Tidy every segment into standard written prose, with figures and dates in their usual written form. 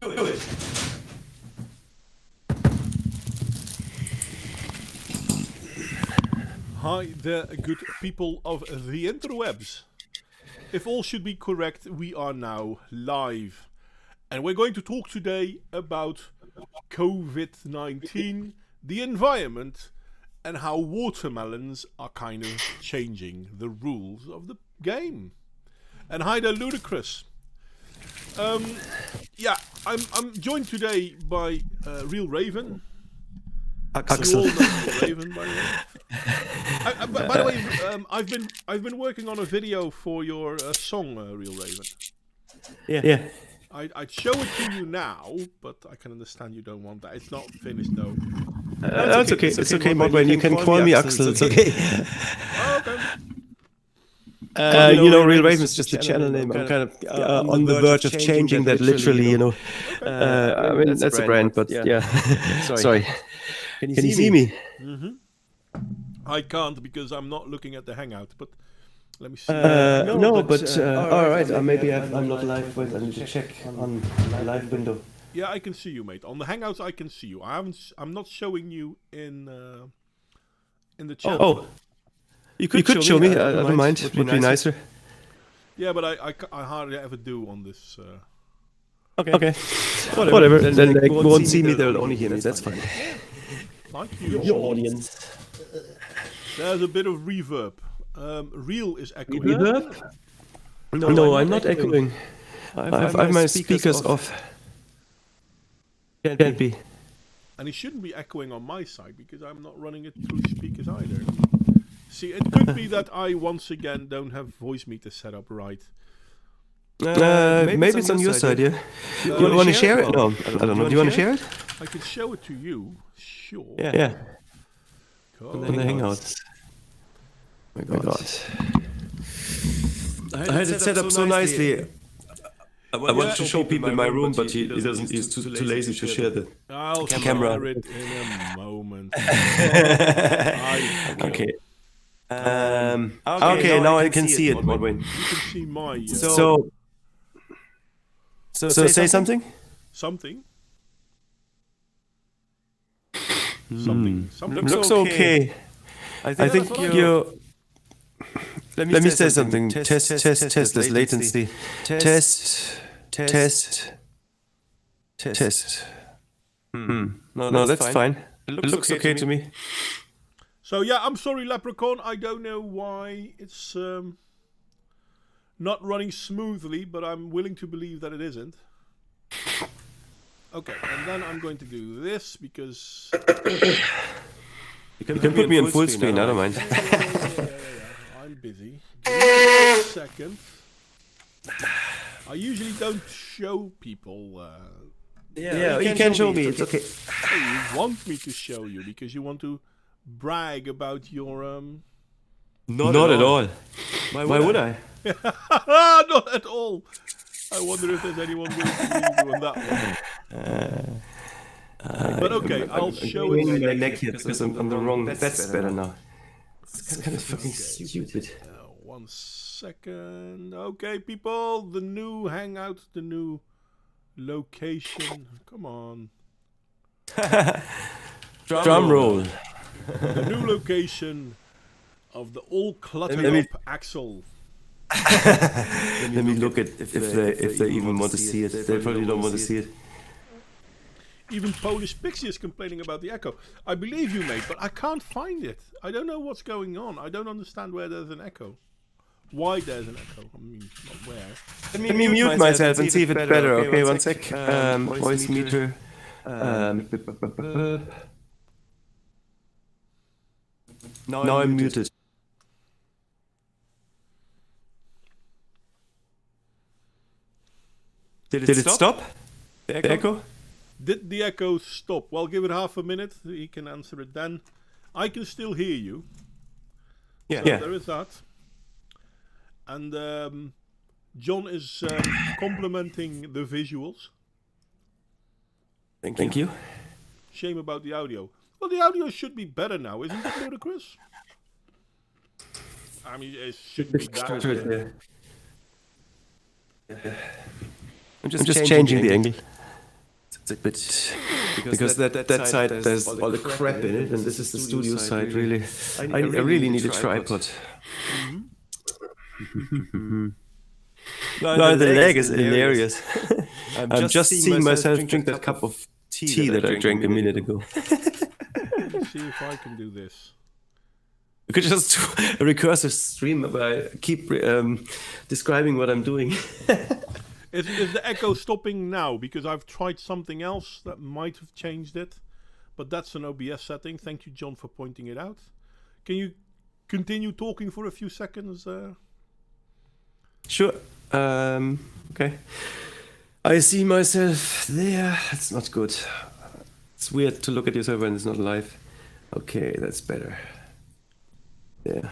it. Hi there, good people of the interwebs. If all should be correct, we are now live. And we're going to talk today about COVID 19, the environment, and how watermelons are kind of changing the rules of the game. And hi there, Ludicrous. Yeah, I'm joined today by Real Raven. You all know Real Raven, by the way. By the way, I've been working on a video for your song, Real Raven. Yeah. I'd show it to you now, but I can understand you don't want that. It's not finished though. That's okay. It's okay, Mogwai. You can call me Axel. It's okay. Oh, okay. Real Raven is just a channel name. I'm kind of on the verge of changing that literally, I mean, that's a brand, but yeah. Sorry. Can you see me? Mm-hmm. I can't because I'm not looking at the Hangout, but let me see. No, but all right. Maybe I'm not live. Wait, I need to check on my live window. Yeah, I can see you, mate. On the Hangouts, I can see you. I'm not showing you in the chat. Oh. You could show me. I don't mind. It would be nicer. Yeah, but I hardly ever do on this. Okay. Whatever. Then they won't see me. They'll only hear me. That's fine. Thank you. Your audience. There's a bit of reverb. Real is echoing. Reverb? No, I'm not echoing. I have my speakers off. Can't be. And it shouldn't be echoing on my side because I'm not running it through speakers either. See, it could be that I once again don't have voice meter set up right. Maybe it's on your side, yeah. You want to share it? No, I don't know. Do you want to share it? I can show it to you, sure. Yeah. Cool. In the Hangouts. My God. I had it set up so nicely. I want to show people in my room, but he doesn't. He's too lazy to share the camera. I'll share it in a moment. Okay. Okay, now I can see it, Modwin. You can see my... So say something? Something? Something. Something. Looks okay. I think you're... Let me say something. Test this latency. Test. No, that's fine. It looks okay to me. So yeah, I'm sorry, Leprechaun. I don't know why it's not running smoothly, but I'm willing to believe that it isn't. Okay, and then I'm going to do this because... You can put me on full screen, I don't mind. Yeah. I'm busy. Give me a second. I usually don't show people... Yeah, you can show me, it's okay. You want me to show you because you want to brag about your... Not at all. Why would I? Not at all. I wonder if there's anyone willing to leave you on that one. But okay, I'll show it. My neck here because I'm on the wrong. That's better now. It's kind of fucking stupid. 1 second. Okay, people, the new Hangout, the new location. Come on. Drum roll. The new location of the all cluttered up Axel. Let me look at if they even want to see it. They probably don't want to see it. Even Polish Pixie is complaining about the echo. I believe you, mate, but I can't find it. I don't know what's going on. I don't understand where there's an echo. Why there's an echo. I mean, not where. Let me mute myself and see if it's better. Okay, 1 sec. Voice meter. Now I'm muted. Did it stop? The echo? Did the echo stop? Well, give it half a minute. He can answer it then. I can still hear you. Yeah. So there is that. And John is complimenting the visuals. Thank you. Shame about the audio. Well, the audio should be better now, isn't it, Ludicrous? I mean, it should be that. I'm just changing the angle. a bit because that side there's all the crap in it, and this is the studio side. Really, I really need a tripod. No, the leg is hilarious. I'm just seeing myself drink that cup of tea that I drank a minute ago. Let me see if I can do this. You could just do a recursive stream where I keep describing what I'm doing. Is the echo stopping now? Because I've tried something else that might have changed it. But that's an OBS setting. Thank you, John, for pointing it out. Can you continue talking for a few seconds? Sure. Okay. I see myself there. That's not good. It's weird to look at yourself when it's not live. Okay, that's better. Yeah.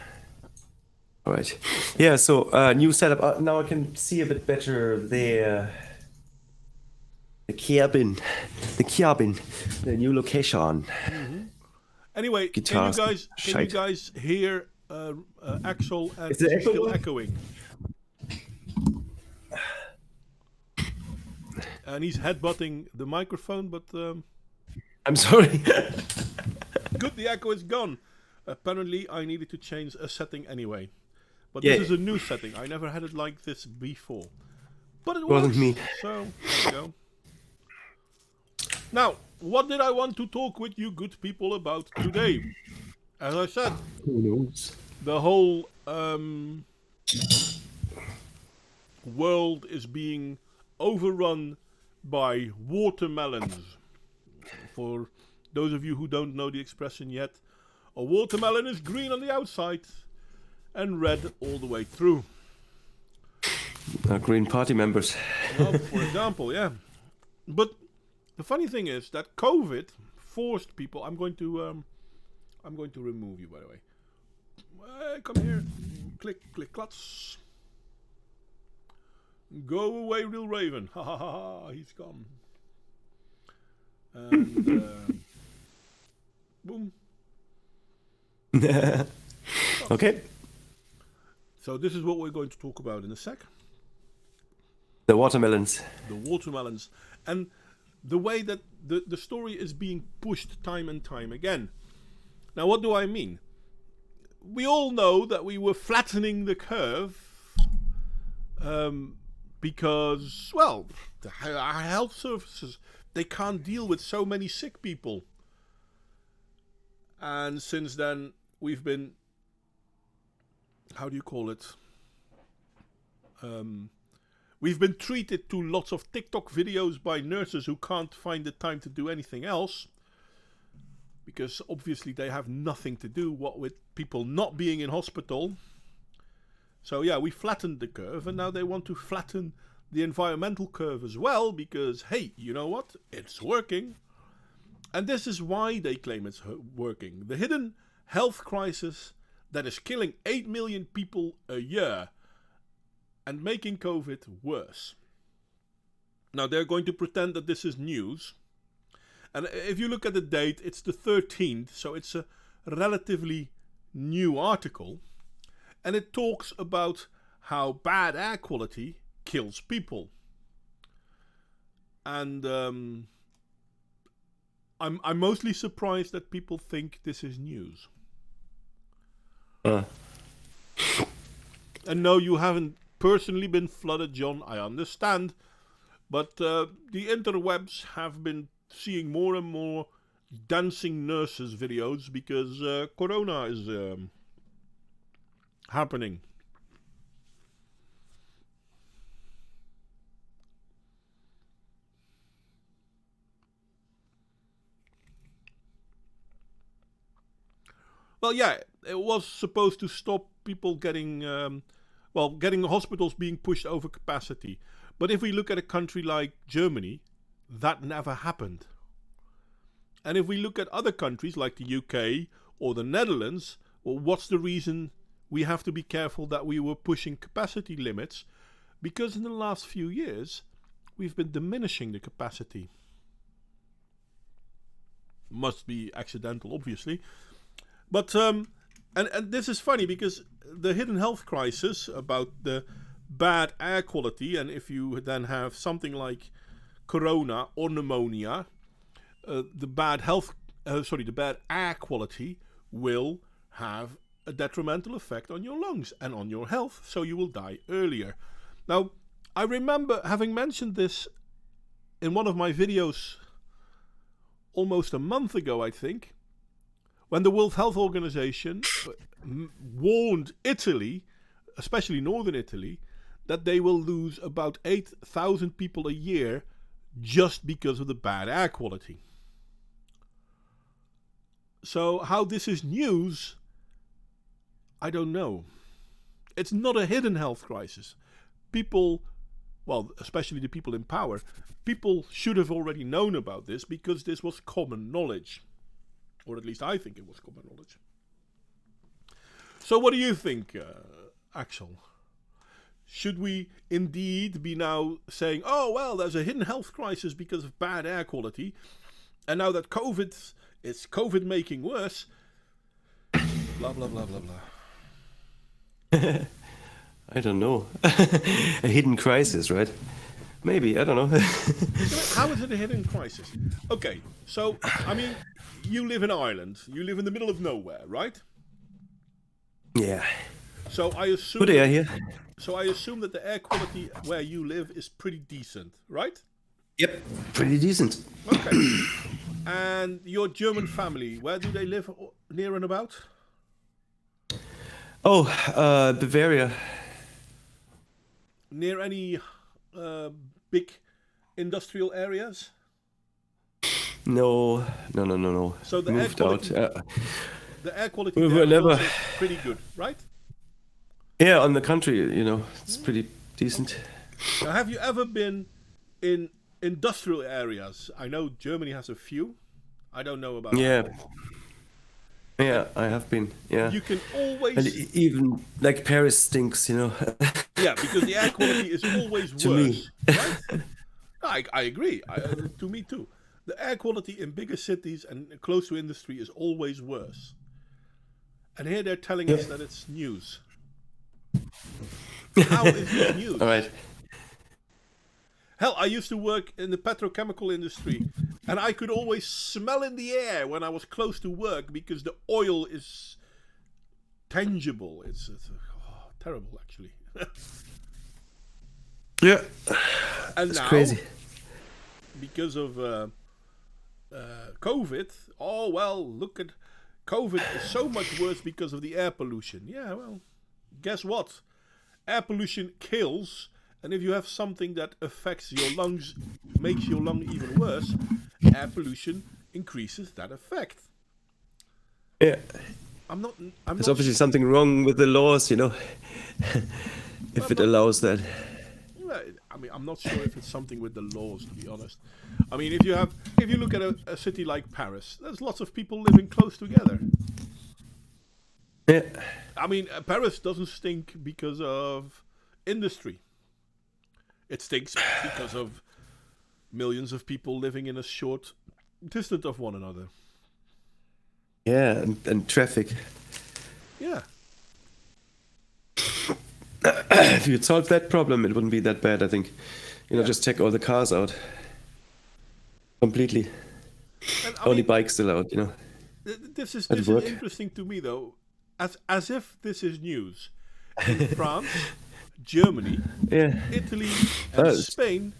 All right. Yeah, so new setup. Now I can see a bit better there. The cabin. The new location. Mm-hmm. Anyway, Guitars, can you guys hear Axel and is it still echoing? And he's headbutting the microphone, but I'm sorry. Good, the echo is gone. Apparently, I needed to change a setting anyway. But this is a new setting. I never had it like this before. But it wasn't me. So, there you go. Now, what did I want to talk with you good people about today? As I said, who knows? The whole world is being overrun by watermelons. For those of you who don't know the expression yet, a watermelon is green on the outside and red all the way through. Green Party members. Well, for example, yeah. But the funny thing is that COVID forced people. I'm going to remove you, by the way. Come here. Click, klutz. Go away, real Raven. Ha ha ha ha. He's gone. And boom. Okay. So this is what we're going to talk about in a sec. The watermelons. The watermelons. And the way that the story is being pushed time and time again. Now, what do I mean? We all know that we were flattening the curve because, well, our health services, they can't deal with so many sick people. And since then, we've been, how do you call it? We've been treated to lots of TikTok videos by nurses who can't find the time to do anything else. Because obviously they have nothing to do with people not being in hospital. So yeah, we flattened the curve and now they want to flatten the environmental curve as well. Because hey, you know what? It's working. And this is why they claim it's working. The hidden health crisis that is killing 8 million people a year and making COVID worse. Now they're going to pretend that this is news. And if you look at the date, it's the 13th, so it's a relatively new article. And it talks about how bad air quality kills people. And I'm mostly surprised that people think this is news. And no, you haven't personally been flooded, John, I understand. But the interwebs have been seeing more and more dancing nurses videos because corona is happening. Well, yeah, it was supposed to stop people getting hospitals being pushed over capacity. But if we look at a country like Germany, that never happened. And if we look at other countries like the UK or the Netherlands, well, what's the reason we have to be careful that we were pushing capacity limits? Because in the last few years, we've been diminishing the capacity. Must be accidental, obviously. But, and this is funny because the hidden health crisis about the bad air quality, and if you then have something like corona or pneumonia, the bad air quality will have a detrimental effect on your lungs and on your health, so you will die earlier. Now, I remember having mentioned this in one of my videos almost a month ago, I think, when the World Health Organization warned Italy, especially northern Italy, that they will lose about 8,000 people a year just because of the bad air quality. So how this is news, I don't know. It's not a hidden health crisis. People, well, especially the people in power, people should have already known about this because this was common knowledge. Or at least I think it was common knowledge. So what do you think, Axel? Should we indeed be now saying, oh, well, there's a hidden health crisis because of bad air quality, and now that it's COVID making worse, blah, blah, blah, blah, blah. I don't know. A hidden crisis, right? Maybe, I don't know. How is it a hidden crisis? Okay, so, I mean, you live in Ireland. You live in the middle of nowhere, right? Yeah. So I assume... Good air here. So I assume that the air quality where you live is pretty decent, right? Yep, pretty decent. Okay. And your German family, where do they live near and about? Oh, Bavaria. Near any big industrial areas? No. So the Moved air quality, out. the air quality We there were is never- also pretty good, right? Yeah, on the country, it's pretty decent. Now, have you ever been in industrial areas? I know Germany has a few. I don't know about Yeah. that. Yeah, I have been. Yeah. You can always... And even like Paris stinks, Yeah, because the air quality is always To worse. me. Right? I agree. To me too. The air quality in bigger cities and close to industry is always worse. And here they're telling us that it's news. How is this news? All right. Hell, I used to work in the petrochemical industry, and I could always smell in the air when I was close to work because the oil is tangible. It's terrible, actually. Yeah. And It's now, crazy. because of COVID, oh, well, look at COVID is so much worse because of the air pollution. Yeah, well, guess what? Air pollution kills. And if you have something that affects your lungs, makes your lung even worse, air pollution increases that effect. Yeah. I'm There's not obviously something wrong with the laws, if it allows that. I mean, I'm not sure if it's something with the laws, to be honest. I mean, if you look at a city like Paris, there's lots of people living close together. Yeah. I mean, Paris doesn't stink because of industry. It stinks because of millions of people living in a short distance of one another. Yeah, and traffic. Yeah. If you could solve that problem, it wouldn't be that bad, I think. Just take all the cars out. Completely. And, I Only mean, bikes still out, This is At work. interesting to me, though. As if this is news. In France, Germany, Yeah. Italy, and Yes. Spain,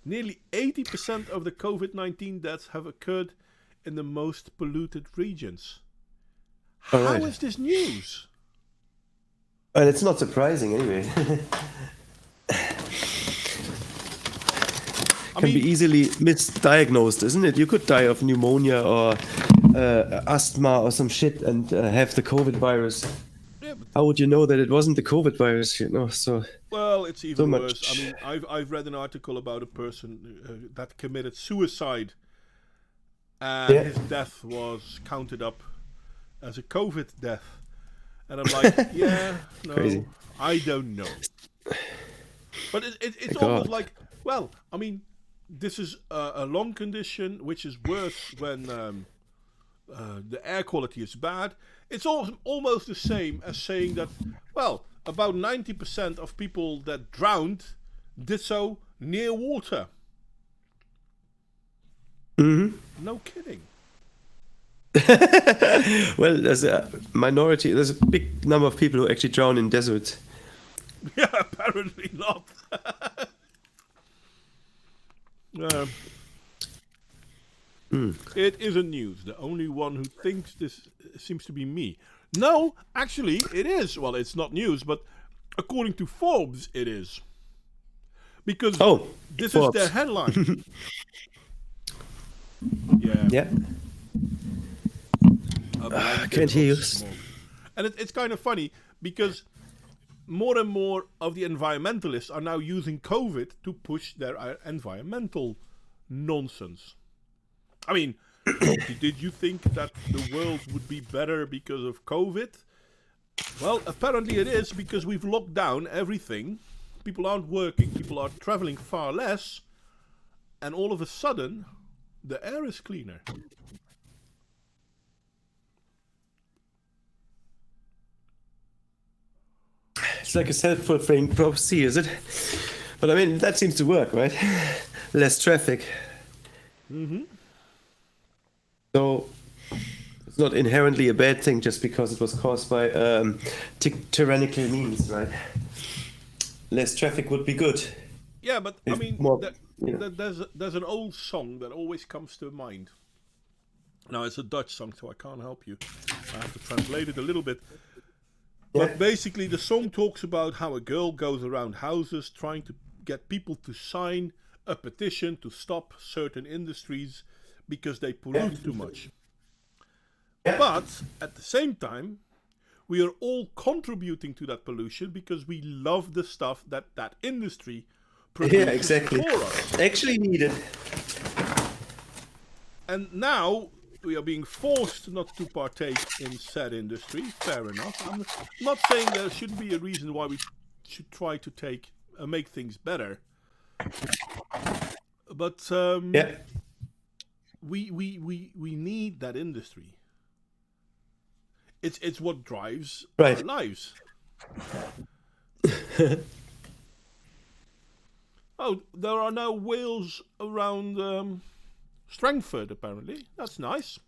nearly 80% of the COVID-19 deaths have occurred in the most polluted regions. How All right. is this news? Well, it's not surprising anyway. I Can mean, be easily misdiagnosed, isn't it? You could die of pneumonia or asthma or some shit and have the COVID virus. yeah, but- How would you know that it wasn't the COVID virus? So well, it's even So much- worse. I mean, I've read an article about a person that committed suicide, and Yeah. his death was counted up as a COVID death. And I'm like, yeah, no, Crazy. I don't know. But it's God. almost like, well, I mean, this is a lung condition, which is worse when the air quality is bad. It's almost the same as saying that, well, about 90% of people that drowned did so near water. No kidding. Well, there's a minority. There's a big number of people who actually drown in deserts. Yeah, apparently not. It isn't news. The only one who thinks this seems to be me. No, actually, it is. Well, it's not news, but according to Forbes, it is. Because this Forbes. is their headline. Yeah. Yeah. I can't hear you. And it's kind of funny because more and more of the environmentalists are now using COVID to push their environmental nonsense. I mean, did you think that the world would be better because of COVID? Well, apparently it is, because we've locked down everything. People aren't working, people are traveling far less, and all of a sudden, the air is cleaner. It's like a self-fulfilling prophecy, is it? But I mean, that seems to work, right? Less traffic. So it's not inherently a bad thing just because it was caused by tyrannical means, right? Less traffic would be good. Yeah, but I mean, more, there's an old song that always comes to mind. Now, it's a Dutch song, so I can't help you. I have to translate it a little bit. But basically, the song talks about how a girl goes around houses trying to get people to sign a petition to stop certain industries because they pollute too much. But at the same time, we are all contributing to that pollution because we love the stuff that industry produces for us. Actually needed. And now we are being forced not to partake in said industry. Fair enough. I'm not saying there shouldn't be a reason why we should try to make things better. But we need that industry. It's what drives our lives. Oh, there are now whales around Strangford, apparently. That's nice.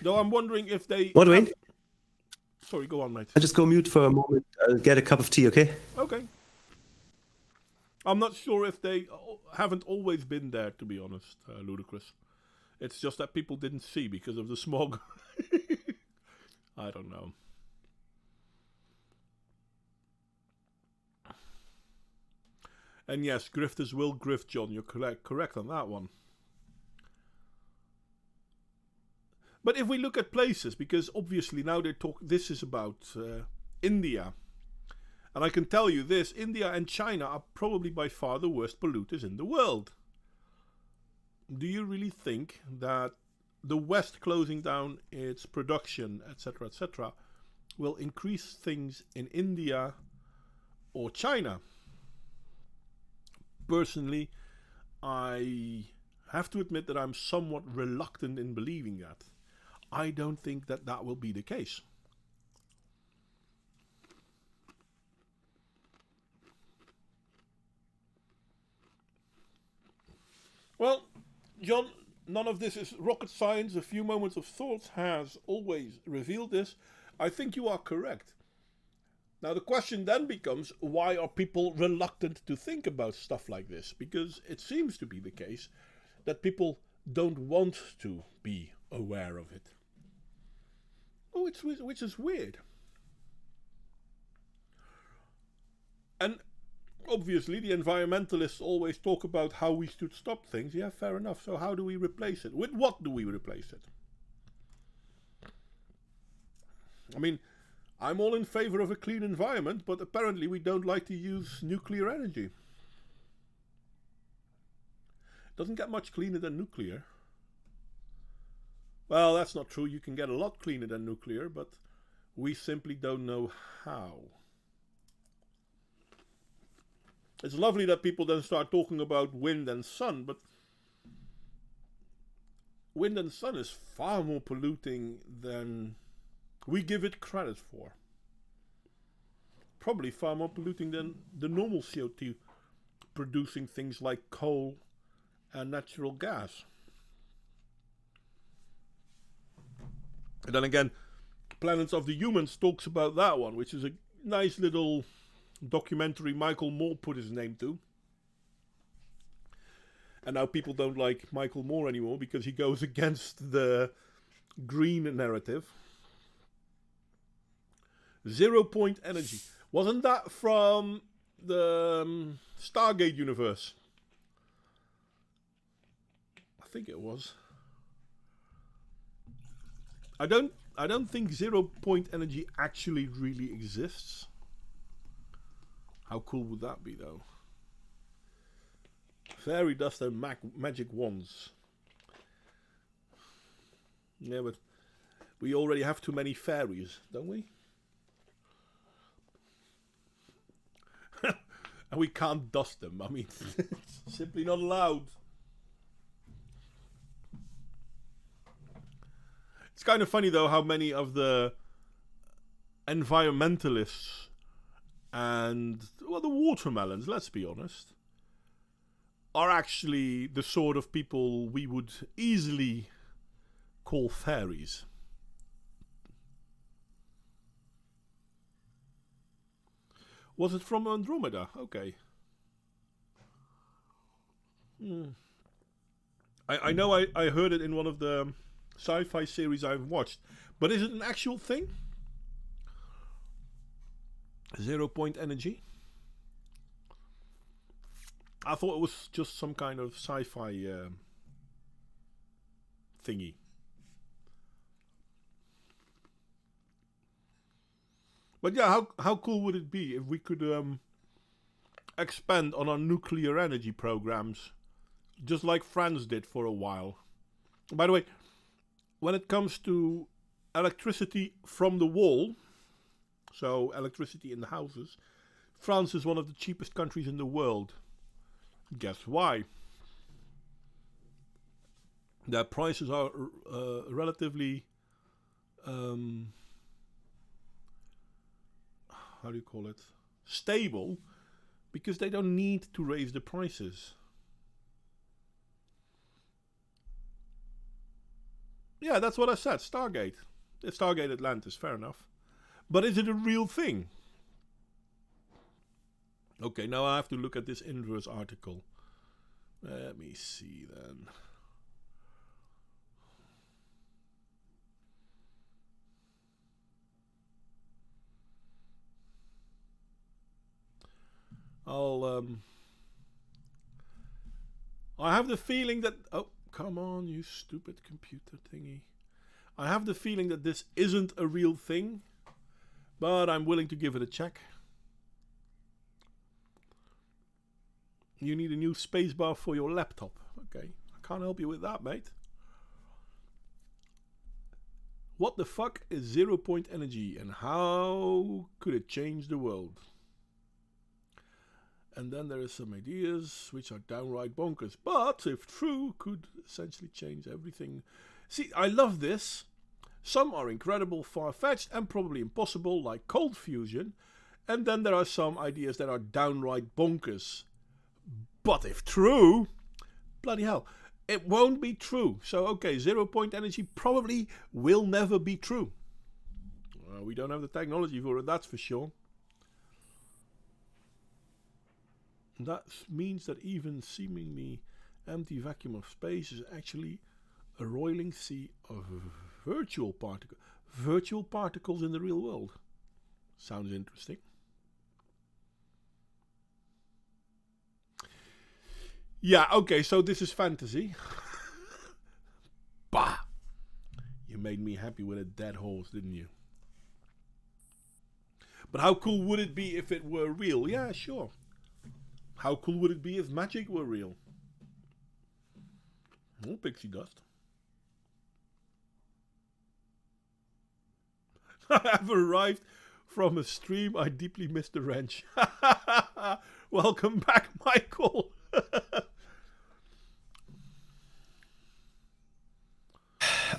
Though I'm wondering if they... What, Wayne? Sorry, go on, mate. I'll just go mute for a moment. I'll get a cup of tea, okay? Okay. I'm not sure if they haven't always been there, to be honest, Ludicrous. It's just that people didn't see because of the smog. I don't know. And yes, grifters will grift, John. You're correct on that one. But if we look at places, because obviously now this is about India. And I can tell you this, India and China are probably by far the worst polluters in the world. Do you really think that the West closing down its production, etc., will increase things in India or China? Personally, I have to admit that I'm somewhat reluctant in believing that. I don't think that will be the case. Well, John, none of this is rocket science. A few moments of thought has always revealed this. I think you are correct. Now the question then becomes, why are people reluctant to think about stuff like this? Because it seems to be the case that people don't want to be aware of it. Oh, which is weird. And obviously the environmentalists always talk about how we should stop things. Yeah, fair enough. So how do we replace it? With what do we replace it? I mean, I'm all in favor of a clean environment, but apparently we don't like to use nuclear energy. Doesn't get much cleaner than nuclear. Well, that's not true. You can get a lot cleaner than nuclear, but we simply don't know how. It's lovely that people then start talking about wind and sun, but wind and sun is far more polluting than we give it credit for. Probably far more polluting than the normal CO2 producing things like coal and natural gas. And then again, Planets of the Humans talks about that one, which is a nice little documentary Michael Moore put his name to. And now people don't like Michael Moore anymore because he goes against the green narrative. 0 Point Energy. Wasn't that from the Stargate universe? I think it was. I don't think 0 Point Energy actually really exists. How cool would that be, though? Fairy dust and magic wands. Yeah, but we already have too many fairies, don't we? And we can't dust them. I mean, it's simply not allowed. It's kind of funny, though, how many of the environmentalists and, well, the watermelons, let's be honest, are actually the sort of people we would easily call fairies. Was it from Andromeda? Okay. I know I heard it in one of the sci-fi series I've watched. But is it an actual thing? 0 Point Energy? I thought it was just some kind of sci-fi thingy. But yeah, how cool would it be if we could expand on our nuclear energy programs, just like France did for a while? By the way, when it comes to electricity from the wall, so electricity in the houses, France is one of the cheapest countries in the world. Guess why? Their prices are relatively, how do you call it? Stable, because they don't need to raise the prices. Yeah, that's what I said. Stargate. It's Stargate Atlantis, fair enough. But is it a real thing? Okay, now I have to look at this inverse article. Let me see then. I have the feeling that... Oh, come on, you stupid computer thingy. I have the feeling that this isn't a real thing, but I'm willing to give it a check. You need a new spacebar for your laptop. Okay, I can't help you with that, mate. What the fuck is 0 Point Energy and how could it change the world? And then there are some ideas which are downright bonkers, but if true, could essentially change everything. See, I love this. Some are incredible, far-fetched, and probably impossible, like cold fusion. And then there are some ideas that are downright bonkers. But if true, bloody hell, it won't be true. So, okay, 0 Point Energy probably will never be true. We don't have the technology for it, that's for sure. That means that even seemingly empty vacuum of space is actually a roiling sea of virtual particles in the real world. Sounds interesting. Yeah, okay, so this is fantasy. Bah! You made me happy with a dead horse, didn't you? But how cool would it be if it were real? Yeah, sure. How cool would it be if magic were real? Oh, pixie dust. I have arrived from a stream. I deeply missed the wrench. Welcome back, Michael.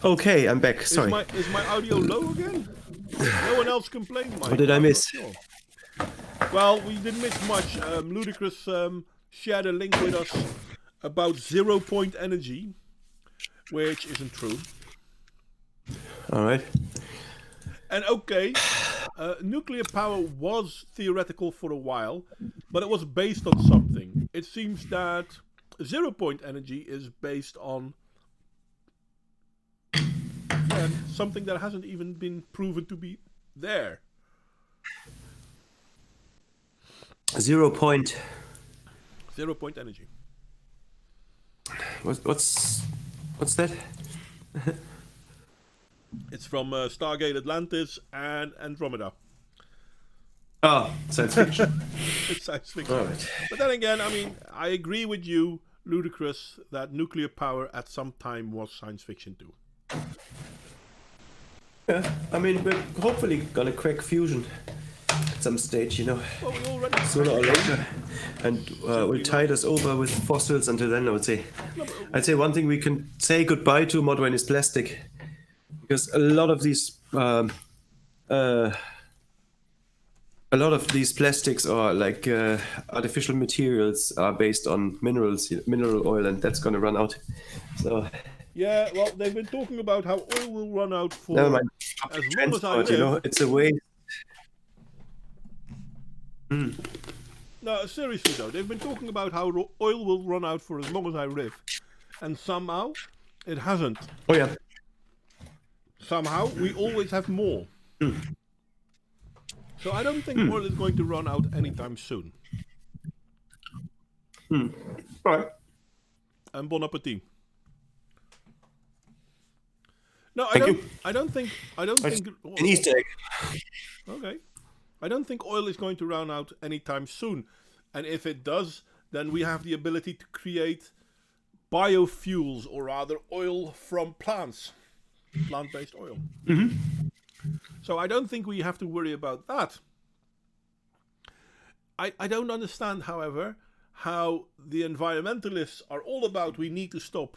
Okay, I'm back. Sorry. Is my audio low again? No one else complained, Mike. What did I miss? Sure. Well, we didn't miss much. Ludicrous shared a link with us about 0-point energy, which isn't true. All right. And okay, nuclear power was theoretical for a while, but it was based on something. It seems that 0-point energy is based on something that hasn't even been proven to be there. 0 point. 0-point energy. What's that? It's from Stargate Atlantis and Andromeda. Oh, science fiction. It's science fiction. All right. But then again, I mean, I agree with you, Ludicrous, that nuclear power at some time was science fiction too. Yeah, I mean, we're hopefully gonna crack fusion at some stage, you know, Well, we already sooner or later, and we'll tide us over with fossils until then. I would say. I'd say one thing we can say goodbye to modern is plastic, because a lot of these plastics or like artificial materials are based on mineral oil, and that's gonna run out. So. Yeah, well, they've been talking about how oil will run out for Never mind. as long as I Transport, live. you know, it's a waste. No, seriously though, they've been talking about how oil will run out for as long as I live, and somehow it hasn't. Oh yeah. Somehow we always have more. So I don't think oil is going to run out anytime soon. Right. And bon appetit. No, Thank you. I don't think. An Easter egg. Okay. I don't think oil is going to run out anytime soon. And if it does, then we have the ability to create biofuels, or rather oil from plants. Plant-based oil. So I don't think we have to worry about that. I don't understand, however, how the environmentalists are all about we need to stop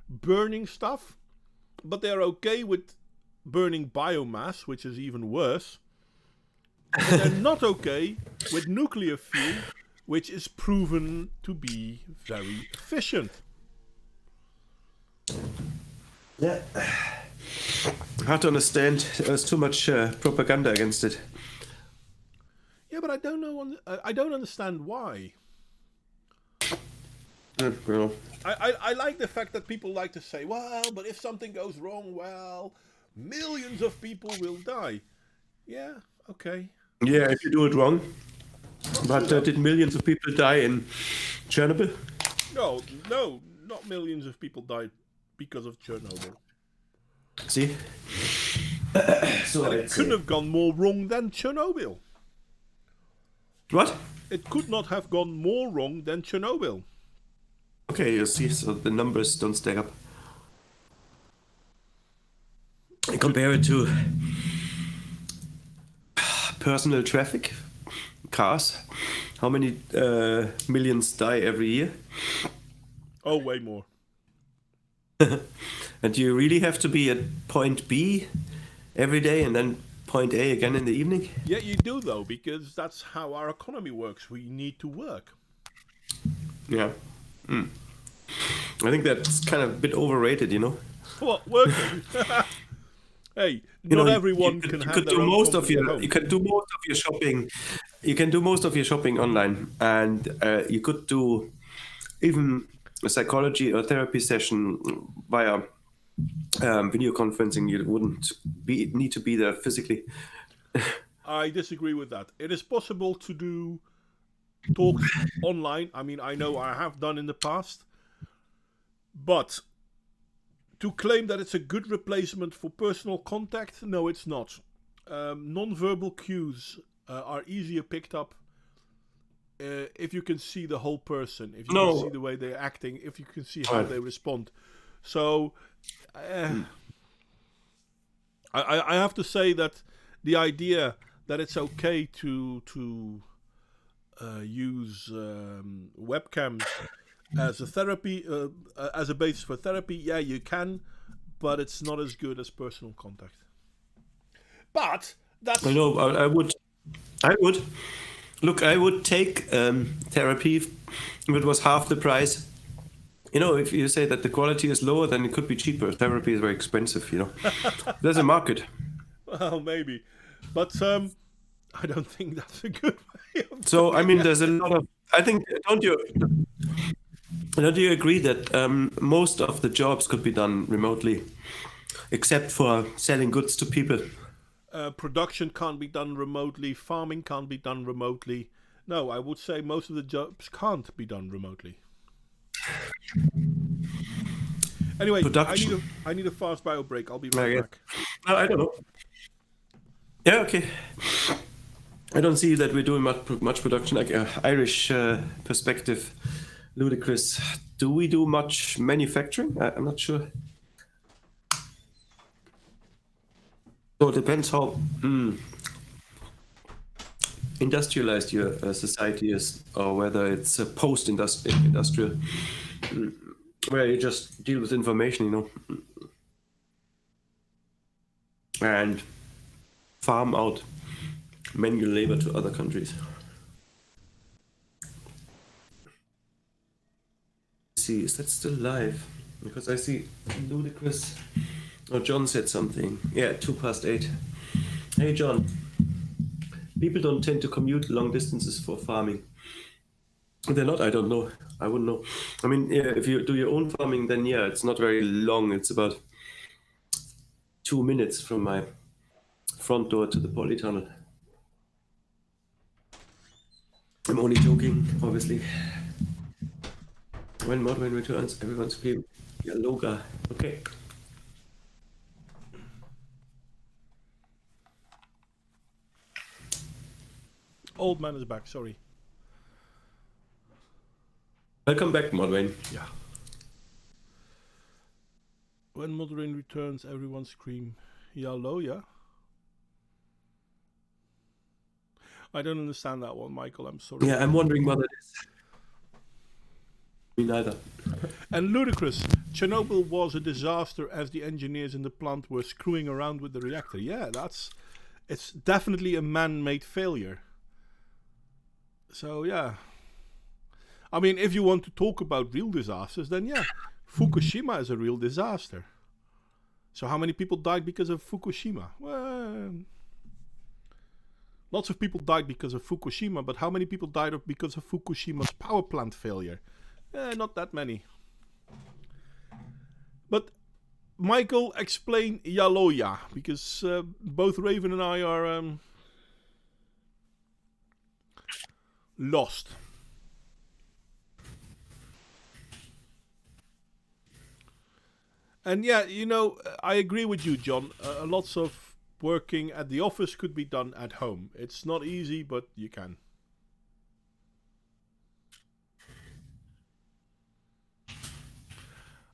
burning stuff, but they're okay with burning biomass, which is even worse. But they're not okay with nuclear fuel, which is proven to be very efficient. Yeah. Hard to understand. There's too much propaganda against it. Yeah, but I don't know. I don't understand why. Well, I like the fact that people like to say, well, but if something goes wrong, well, millions of people will die. Yeah, okay. yeah, if you do it wrong. But did millions of people die in Chernobyl? No, not millions of people died because of Chernobyl. See? So It couldn't have gone more wrong than Chernobyl. What? It could not have gone more wrong than Chernobyl. Okay, you see, so the numbers don't stack up. I compare it to personal traffic, cars. How many millions die every year? Oh, way more. And you really have to be at point B every day and then point A again in the evening? Yeah, you do though, because that's how our economy works. We need to work. Yeah. I think that's kind of a bit overrated, you know? What, working? Hey, You not know, everyone you can have could their do own most of comfort at your home. you can do most of your shopping. You can do most of your shopping online, and you could do even a psychology or therapy session via video conferencing. You wouldn't need to be there physically. I disagree with that. It is possible to do talks online. I mean, I know I have done in the past. But to claim that it's a good replacement for personal contact, no, it's not. Non-verbal cues are easier picked up if you can see the whole person, if you can see the way they're acting, if you can see how they respond. So I have to say that the idea that it's okay to use webcams as a therapy, as a basis for therapy, yeah, you can, but it's not as good as personal contact. But that's... I know. I would. Look, I would take therapy if it was half the price You know, if you say that the quality is lower, then it could be cheaper. Therapy is very expensive, you know. There's a market. Well, maybe, but I don't think that's a good way of So, I doing mean, it. there's a lot of. I think, don't you agree that most of the jobs could be done remotely, except for selling goods to people? Production can't be done remotely. Farming can't be done remotely. No, I would say most of the jobs can't be done remotely. Anyway, Production. I need a fast bio break. I'll be I right guess. back. No, I don't know. Yeah, okay. I don't see that we're doing much production. Like Irish perspective, ludicrous. Do we do much manufacturing? I'm not sure. So it depends how industrialized your society is, or whether it's post-industrial, where you just deal with information, you know, and farm out manual labor to other countries. See, is that still live? Because I see ludicrous. Oh, John said something. Yeah, 8:02. Hey, John. People don't tend to commute long distances for farming. They're not. I don't know. I wouldn't know. I mean, yeah, if you do your own farming, then yeah, it's not very long. It's about 2 minutes from my front door to the polytunnel. I'm only joking, obviously. When Modwin returns, everyone's scream, Yaloga. Okay. Old man is back. Sorry. Welcome back, Modwin. Yeah. When Moderain returns, everyone scream, "Yallo, yeah." I don't understand that one, Michael. I'm sorry. Yeah, I'm wondering what it is. Me neither. And ludicrous. Chernobyl was a disaster as the engineers in the plant were screwing around with the reactor. Yeah, it's definitely a man-made failure. So yeah. I mean, if you want to talk about real disasters, then yeah, Fukushima is a real disaster. So how many people died because of Fukushima? Well, lots of people died because of Fukushima, but how many people died because of Fukushima's power plant failure? Not that many. But Michael, explain Yaloya, because both Raven and I are lost. And yeah, you know, I agree with you, John. Lots of working at the office could be done at home. It's not easy, but you can.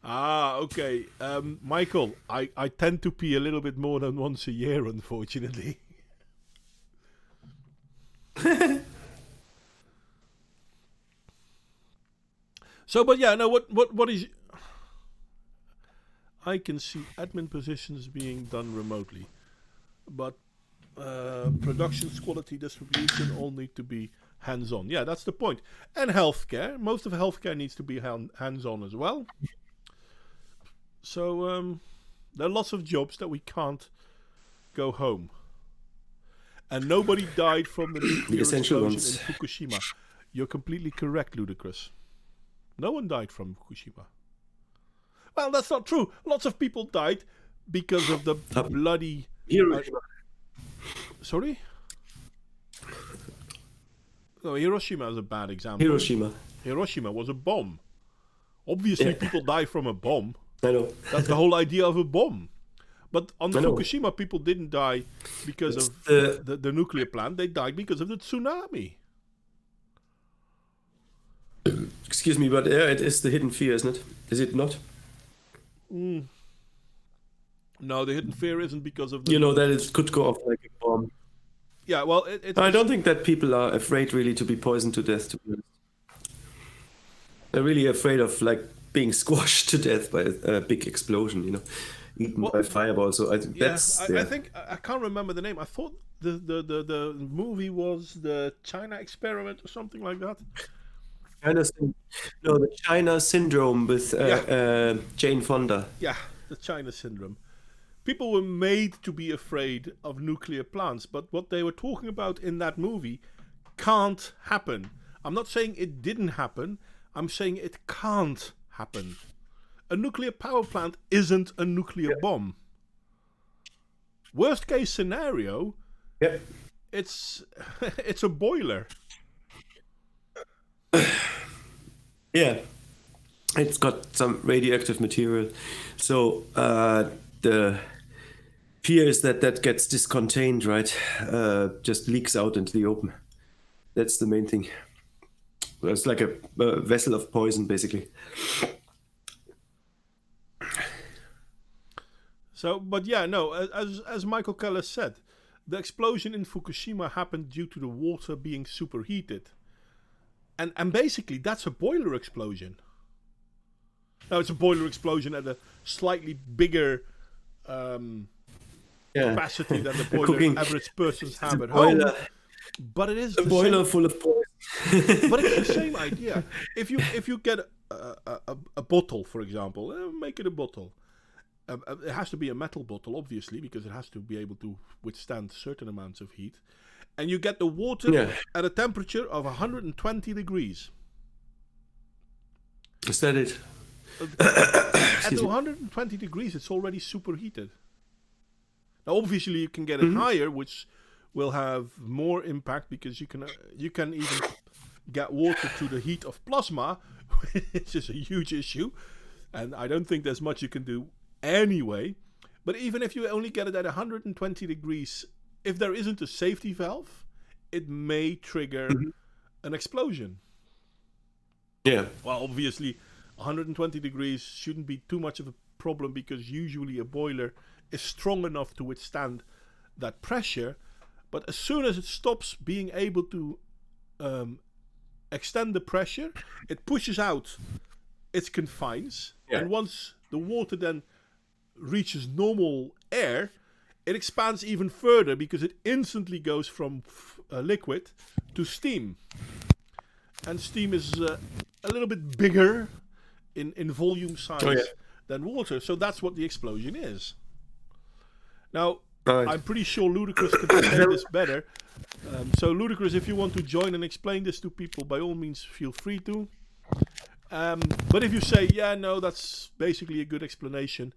Ah, okay. Michael, I tend to pee a little bit more than once a year, unfortunately. So, but yeah, no, what is... I can see admin positions being done remotely. But production's quality distribution all need to be hands-on. Yeah, that's the point. And healthcare. Most of healthcare needs to be hands-on as well. So there are lots of jobs that we can't go home. And nobody died from the nuclear explosion in Fukushima. You're completely correct, Ludicrous. No one died from Fukushima. Well, that's not true. Lots of people died because of the bloody... Hiroshima. Sorry? No, Hiroshima is a bad example. Hiroshima was a bomb. Obviously, people die from a bomb. I know. That's the whole idea of a bomb. But on Fukushima, people didn't die because of the nuclear plant. They died because of the tsunami. Excuse me, but it is the hidden fear, isn't it? Is it not? No, the hidden fear isn't because of the... You know, that it could go off like a bomb. Yeah, well, I don't think that people are afraid really to be poisoned to death, to be honest. They're really afraid of, like, being squashed to death by a big explosion, you know, eaten by fireball. So I think that's... I think... I can't remember the name. I thought the movie was the China Experiment or something like that. No, the China syndrome with Yeah, Jane Fonda. yeah, the China syndrome. People were made to be afraid of nuclear plants, but what they were talking about in that movie can't happen. I'm not saying it didn't happen, I'm saying it can't happen. A nuclear power plant isn't a nuclear bomb. Worst case scenario, Yeah. it's it's a boiler. Yeah. It's got some radioactive material. So the fear is that that gets discontained, right? Just leaks out into the open. That's the main thing. It's like a vessel of poison, basically. So, but yeah, no, as Michael Keller said, the explosion in Fukushima happened due to the water being superheated. And basically, that's a boiler explosion. Now, it's a boiler explosion at a slightly bigger capacity than the boiler average persons have at home. But it is a boiler full of poison. But it's the same idea. If you get a bottle, for example, make it a bottle. It has to be a metal bottle, obviously, because it has to be able to withstand certain amounts of heat. And you get the water at a temperature of 120 degrees. Is that it? At 120 degrees, it's already superheated. Now, obviously, you can get it higher, which will have more impact because you can even get water to the heat of plasma, which is a huge issue. And I don't think there's much you can do anyway. But even if you only get it at 120 degrees, if there isn't a safety valve, it may trigger an explosion. Yeah. Well, obviously, 120 degrees shouldn't be too much of a problem because usually a boiler is strong enough to withstand that pressure. But as soon as it stops being able to extend the pressure, it pushes out its confines. Yeah. And once the water then reaches normal air, it expands even further because it instantly goes from liquid to steam. And steam is a little bit bigger in volume size than water. So that's what the explosion is. Now, I'm pretty sure Ludicrous can explain this better. So Ludicrous, if you want to join and explain this to people, by all means, feel free to. But if you say, yeah, no, that's basically a good explanation,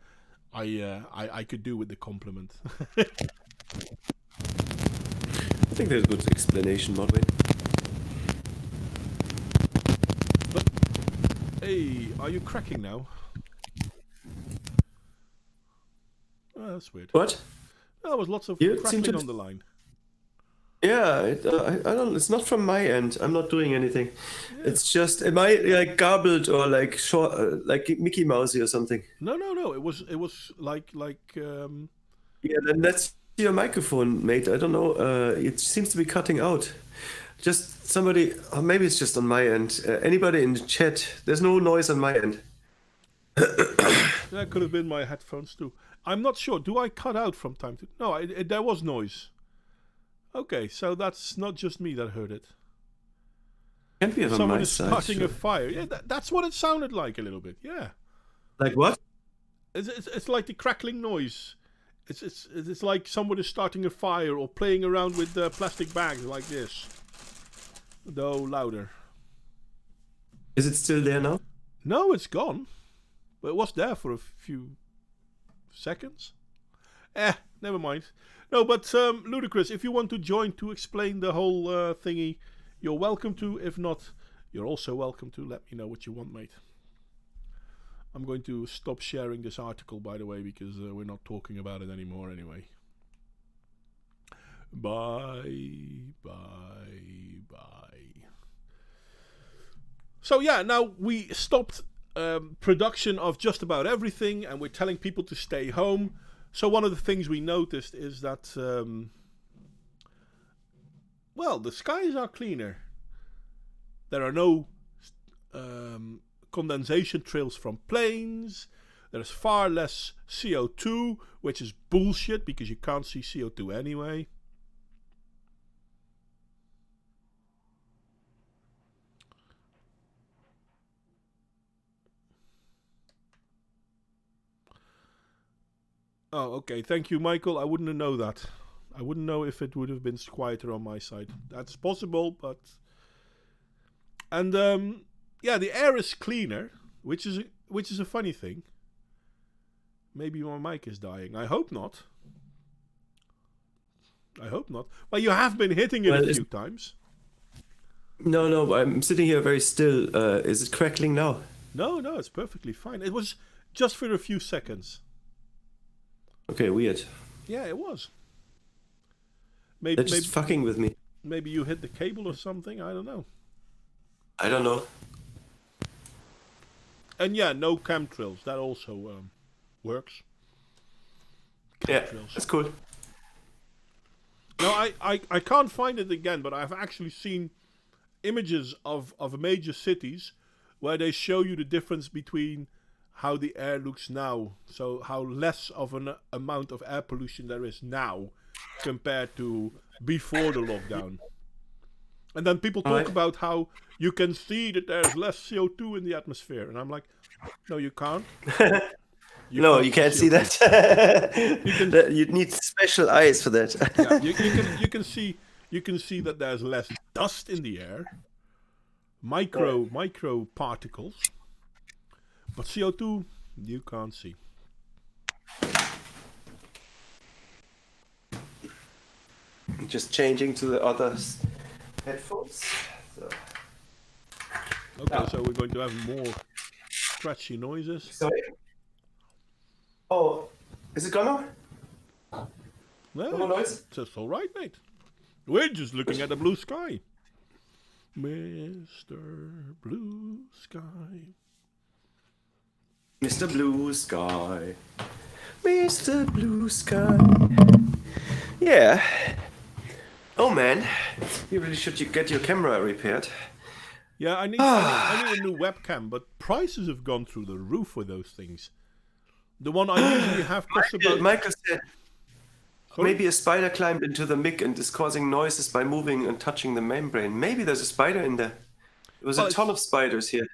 I could do with the compliment. I think there's a good explanation, Modwin. But, hey, are you cracking now? Oh, that's weird. What? There was lots of crackling on the line. Yeah, I don't. It's not from my end. I'm not doing anything. Yeah. It's just, am I like garbled or like short, like Mickey Mousey or something? No. It was like. Yeah, then that's your microphone, mate. I don't know. It seems to be cutting out. Just somebody, or maybe it's just on my end. Anybody in the chat? There's no noise on my end. That could have been my headphones too. I'm not sure. Do I cut out from time to? No, there was noise. Okay, so that's not just me that heard it. Can't be on Someone my is side, starting a fire. Yeah, that's what it sounded like a little bit. Yeah. Like what? It's like the crackling noise. It's like someone is starting a fire or playing around with plastic bags like this. Though louder. Is it still there now? No, it's gone. But it was there for a few seconds. Never mind. No, but Ludicrous, if you want to join to explain the whole thingy, you're welcome to. If not, you're also welcome to. Let me know what you want, mate. I'm going to stop sharing this article, by the way, because we're not talking about it anymore anyway. Bye. So yeah, now we stopped production of just about everything, and we're telling people to stay home. So one of the things we noticed is that, the skies are cleaner. There are no condensation trails from planes. There's far less CO2, which is bullshit because you can't see CO2 anyway. Oh, okay. Thank you, Michael. I wouldn't know that. I wouldn't know if it would have been quieter on my side. That's possible, but and yeah, the air is cleaner, which is a funny thing. Maybe my mic is dying. I hope not. I hope not. Well, you have been hitting it Well, a few times. No, I'm sitting here very still. Is it crackling now? No, it's perfectly fine. It was just for a few seconds. Okay, weird. Yeah, it was. They're just fucking with me. Maybe you hit the cable or something. I don't know. I don't know. And yeah, no chemtrails. That also works. Yeah, Chemtrails. that's cool. No, I can't find it again, but I've actually seen images of major cities where they show you the difference between how the air looks now. So how less of an amount of air pollution there is now compared to before the lockdown. And then people talk about how you can see that there's less CO2 in the atmosphere. And I'm like, no, you can't. You can't see that. You'd need special eyes for that. Yeah, you can see that there's less dust in the air, micro particles, but CO2 you can't see. Just changing to the other headphones. Okay, so we're going to have more scratchy noises. Sorry. Oh, is it gone now? No noise? It's all right, mate. We're just looking at the blue sky. Mr. Blue Sky. Mr. Blue Sky. Mr. Blue Sky. Yeah. Oh man, you really should get your camera repaired. Yeah, I need a new webcam, but prices have gone through the roof for those things. The one I usually have costs about... Michael said Sorry? maybe a spider climbed into the mic and is causing noises by moving and touching the membrane. Maybe there's a spider in there. There was a ton of spiders here.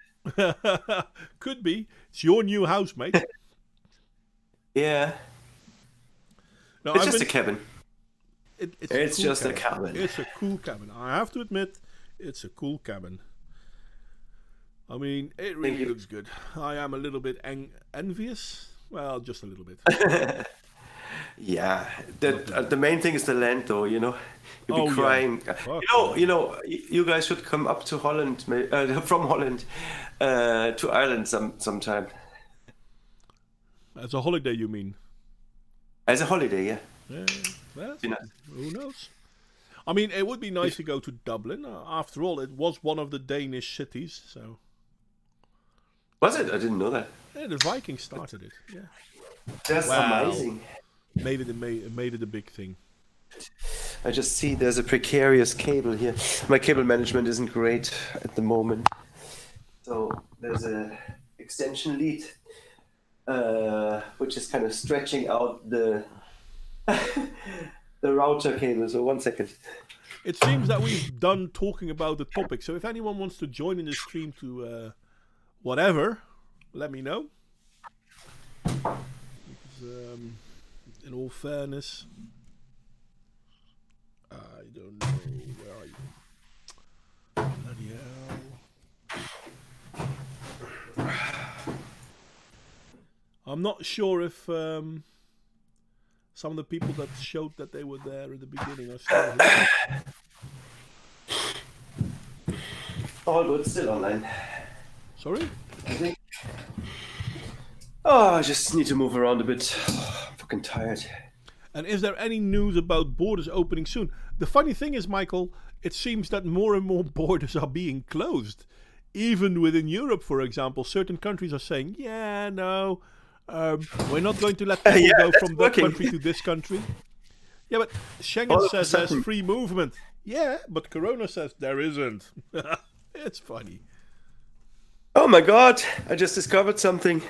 Could be. It's your new house, mate. Yeah. No, it's just a cabin. It's cool just cabin. A cabin. It's a cool cabin. I have to admit, it's a cool cabin. I mean, it really looks good. I am a little bit envious. Well, just a little bit. Yeah, the main thing is the land, though. You know, you'll be crying. Yeah. You guys should come up to Holland, from Holland, to Ireland sometime. As a holiday, you mean? As a holiday, yeah. Yeah. Well, who knows? I mean, it would be nice to go to Dublin. After all, it was one of the Danish cities. So. Was it? I didn't know that. Yeah, the Vikings started it. Yeah. That's amazing. Maybe they made it a big thing. I just see there's a precarious cable here. My cable management isn't great at the moment. So there's a extension lead, which is kind of stretching out the the router cable. So 1 second. It seems that we've done talking about the topic. So if anyone wants to join in the stream to whatever, let me know. Because, in all fairness, I don't know. Where are you? Bloody hell. I'm not sure if some of the people that showed that they were there at the beginning are still here. All good, still online. Sorry? I think. Oh, I just need to move around a bit. I'm fucking tired. And is there any news about borders opening soon? The funny thing is, Michael, it seems that more and more borders are being closed. Even within Europe, for example, certain countries are saying, yeah, no, we're not going to let people go from that country to this country. Yeah, but Schengen says there's free movement. Yeah, but Corona says there isn't. It's funny. Oh my God, I just discovered something.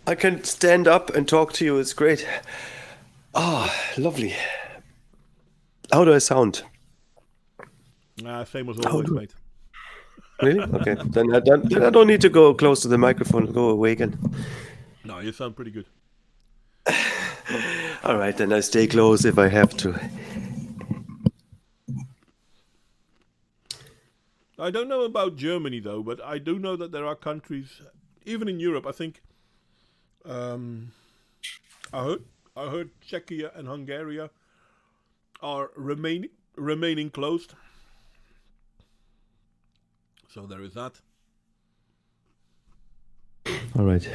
I can stand up and talk to you. It's great. Ah, lovely. How do I sound? Same as always, mate. Really? Okay. Then I don't need to go close to the microphone. Go away again. No, you sound pretty good. All right, then I stay close if I have to. I don't know about Germany though, but I do know that there are countries, even in Europe. I think I heard Czechia and Hungary are remaining closed. So there is that. All right.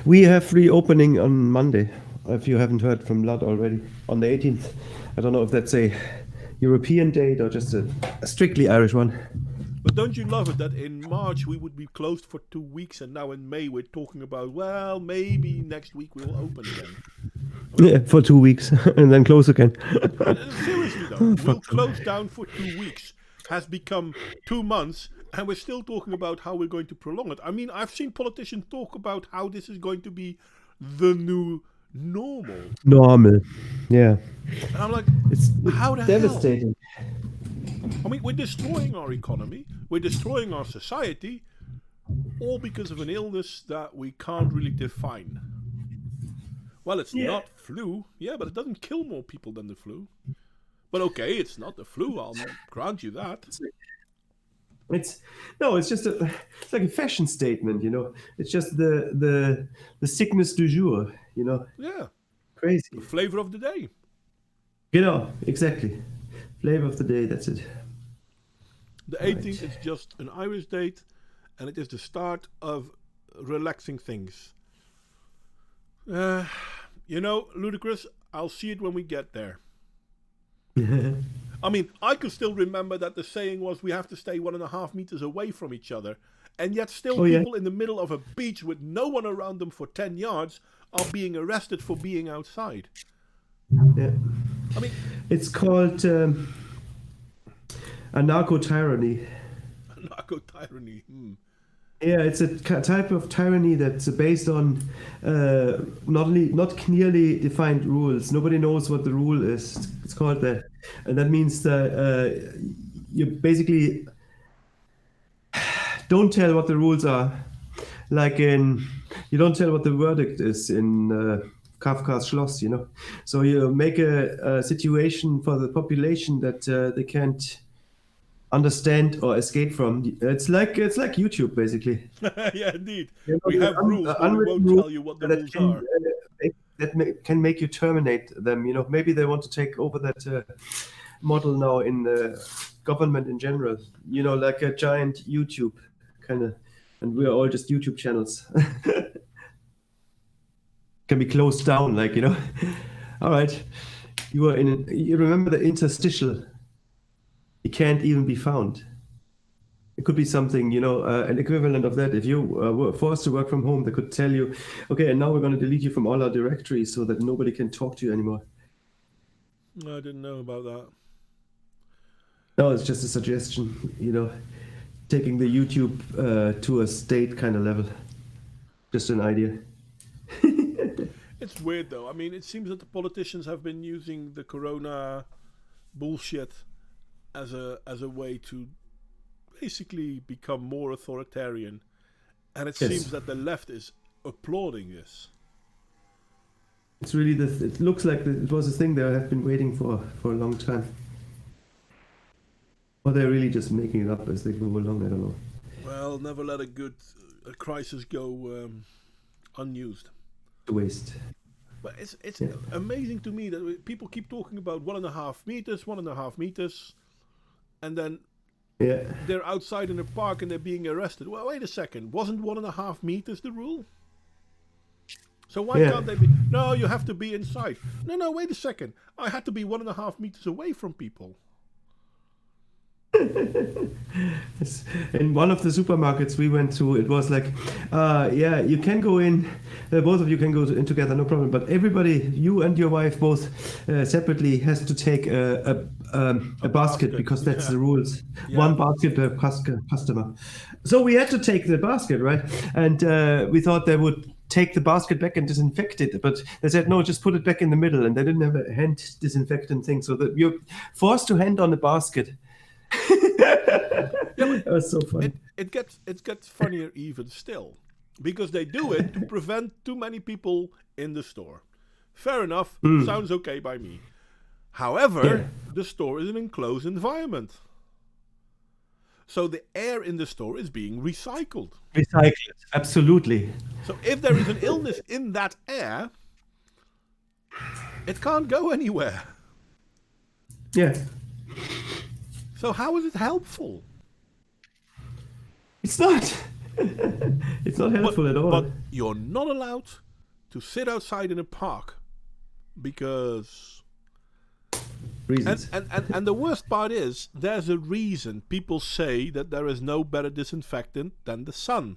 We have reopening on Monday, if you haven't heard from Lud already, on the 18th. I don't know if that's a European date or just a strictly Irish one. But don't you love it that in March we would be closed for 2 weeks, and now in May we're talking about, well, maybe next week we'll open again. Yeah, for 2 weeks and then close again. Seriously though, we'll close down for 2 weeks has become 2 months, and we're still talking about how we're going to prolong it. I mean, I've seen politicians talk about how this is going to be the new Normal, yeah. And I'm like, It's how the devastating. hell? I mean, we're destroying our economy, we're destroying our society, all because of an illness that we can't really define. Well, it's not flu, yeah, but it doesn't kill more people than the flu. But okay, it's not the flu, I'll grant you that. It's just it's like a fashion statement, you know. It's just the sickness du jour, you know. Yeah, Crazy. the flavor of the day. You know, exactly. Flavor of the day, that's it. The 18th is just an Irish date, and it is the start of relaxing things. You know, Ludicrous, I'll see it when we get there. I mean, I can still remember that the saying was we have to stay 1.5 meters away from each other, and yet still people in the middle of a beach with no one around them for 10 yards are being arrested for being outside. Yeah. I mean, it's called anarcho-tyranny. Anarcho-tyranny. Yeah, it's a type of tyranny that's based on not clearly defined rules. Nobody knows what the rule is. It's called that, and that means that you basically don't tell what the rules are. Like you don't tell what the verdict is in Kafka's Schloss, you know. So you make a situation for the population that they can't understand or escape from. It's like YouTube, basically. Yeah, indeed. You know, we have rules, but we won't tell you what the rules are. Can make you terminate them. You know, maybe they want to take over that model now in the government in general. You know, like a giant YouTube kind of, and we're all just YouTube channels. Can be closed down, like, you know. All right, you remember the interstitial. It can't even be found. It could be something, you know, an equivalent of that. If you were forced to work from home, they could tell you, okay, and now we're going to delete you from all our directories so that nobody can talk to you anymore. I didn't know about that. No, it's just a suggestion, you know, taking the YouTube to a state kind of level. Just an idea. It's weird, though. I mean, it seems that the politicians have been using the corona bullshit as a way to basically become more authoritarian, and it seems that the left is applauding this. It's really it looks like it was a thing they have been waiting for a long time, or they're really just making it up as they go along. I don't know. Well, never let a crisis go unused. To waste. But it's amazing to me that people keep talking about 1.5 meters, and then they're outside in a park and they're being arrested. Well, wait a second. Wasn't 1.5 meters the rule? So why can't they be? No, you have to be inside. No, wait a second. I had to be 1.5 meters away from people. In one of the supermarkets we went to, it was like, you can go in, both of you can go in together, no problem. But everybody, you and your wife both separately, has to take a basket because that's the rules. Yeah. One basket per customer. So we had to take the basket, right? And we thought they would take the basket back and disinfect it, but they said no, just put it back in the middle, and they didn't have a hand disinfectant thing, so that you're forced to hand on the basket. Yeah, that was so funny. It gets funnier even still. because they do it to prevent too many people in the store. Fair enough. Sounds okay by me. However, the store is an enclosed environment. So the air in the store is being recycled. Recycled, absolutely. So if there is an illness in that air, it can't go anywhere. Yeah. So how is it helpful? It's not. It's not helpful at all. But you're not allowed to sit outside in a park because... Reasons. And the worst part is, there's a reason people say that there is no better disinfectant than the sun.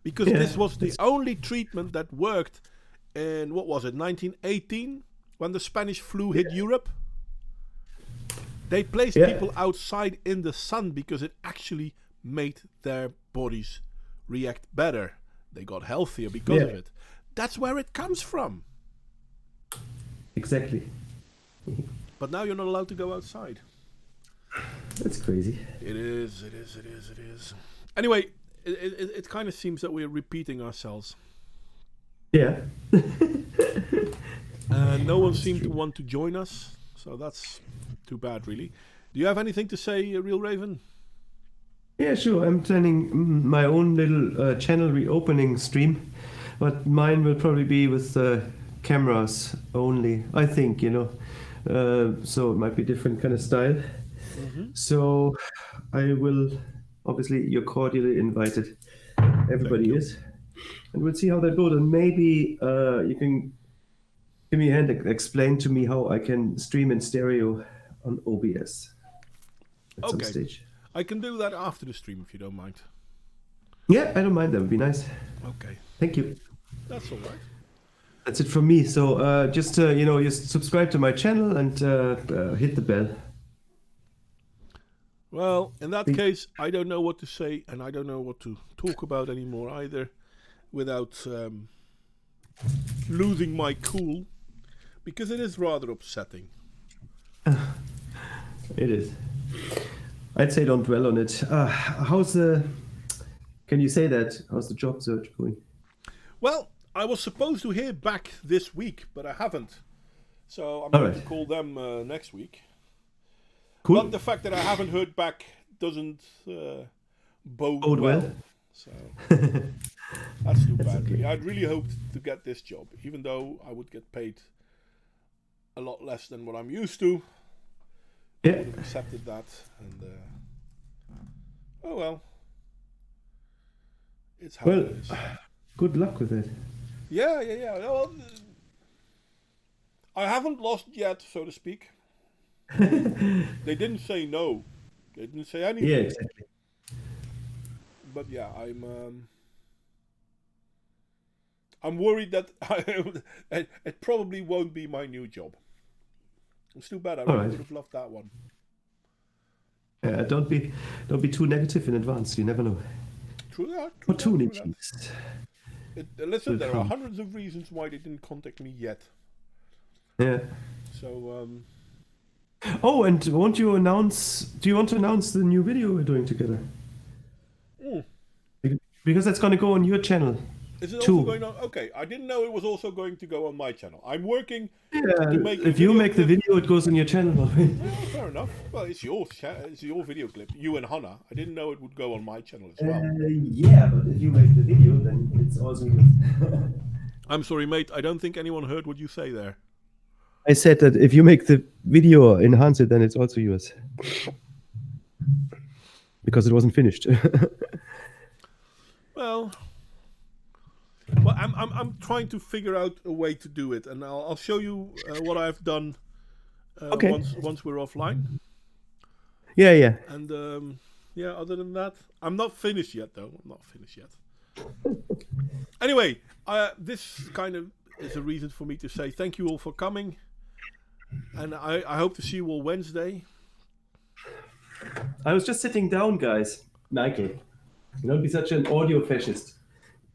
Because this was the only treatment that worked in, 1918? When the Spanish flu hit Europe? They placed people outside in the sun because it actually made their bodies react better. They got healthier because of it. That's where it comes from. Exactly. But now you're not allowed to go outside. That's crazy. It is. Anyway, it kind of seems that we're repeating ourselves. Yeah. No one seemed to want to join us, so that's too bad, really. Do you have anything to say, Real Raven? Yeah, sure. I'm planning my own little channel reopening stream, but mine will probably be with cameras only, I think, so it might be different kind of style. So I will, obviously, you're cordially invited. Everybody is. And we'll see how that goes. And maybe you can give me a hand, explain to me how I can stream in stereo on OBS at some stage. I can do that after the stream if you don't mind. Yeah, I don't mind. That would be nice. Okay. Thank you. That's all right. That's it from me. So just subscribe to my channel and hit the bell. Well, in that case, I don't know what to say, and I don't know what to talk about anymore either, without losing my cool, because it is rather upsetting. It is. I'd say don't dwell on it. Can you say that? How's the job search going? Well, I was supposed to hear back this week, but I haven't. So I'm going to call them next week. Cool. But the fact that I haven't heard back doesn't bode well. So that's too bad. Okay. Really. I'd really hoped to get this job, even though I would get paid a lot less than what I'm used to. Yeah. I would have accepted that, and oh well. It's how it is. Good luck with it. Yeah. Well, I haven't lost yet, so to speak. They didn't say no. They didn't say anything. Yeah, exactly. But yeah, I'm worried that it probably won't be my new job. It's too bad. I really would have loved that one. Yeah, don't be too negative in advance. You never know. True that. Or too negative. Listen, there are hundreds of reasons why they didn't contact me yet. Yeah. So. Oh, and do you want to announce the new video we're doing together? Because that's going to go on your channel. Is it also going on? Okay, I didn't know it was also going to go on my channel. I'm working to make. If you make the video, it goes on your channel. Well, fair enough. Well, it's your video clip. You and Hannah. I didn't know it would go on my channel as well. Yeah, but if you make the video, then it's also good. I'm sorry, mate. I don't think anyone heard what you say there. I said that if you make the video or enhance it, then it's also yours. Because it wasn't finished. Well, I'm trying to figure out a way to do it, and I'll show you what I've done once we're offline. Yeah. And other than that, I'm not finished yet, though. Anyway, this kind of is a reason for me to say thank you all for coming, and I hope to see you all Wednesday. I was just sitting down, guys. Michael, don't be such an audio fascist.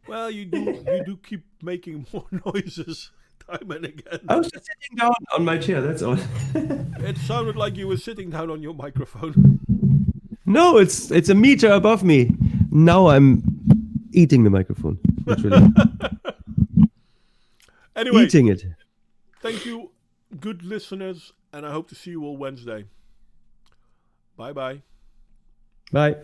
Well, you do keep making more noises time and again. I was just sitting down on my chair, that's all. It sounded like you were sitting down on your microphone. No, it's a meter above me. Now I'm eating the microphone. Literally. Anyway, Eating it. thank you, good listeners, and I hope to see you all Wednesday. Bye-bye. Bye.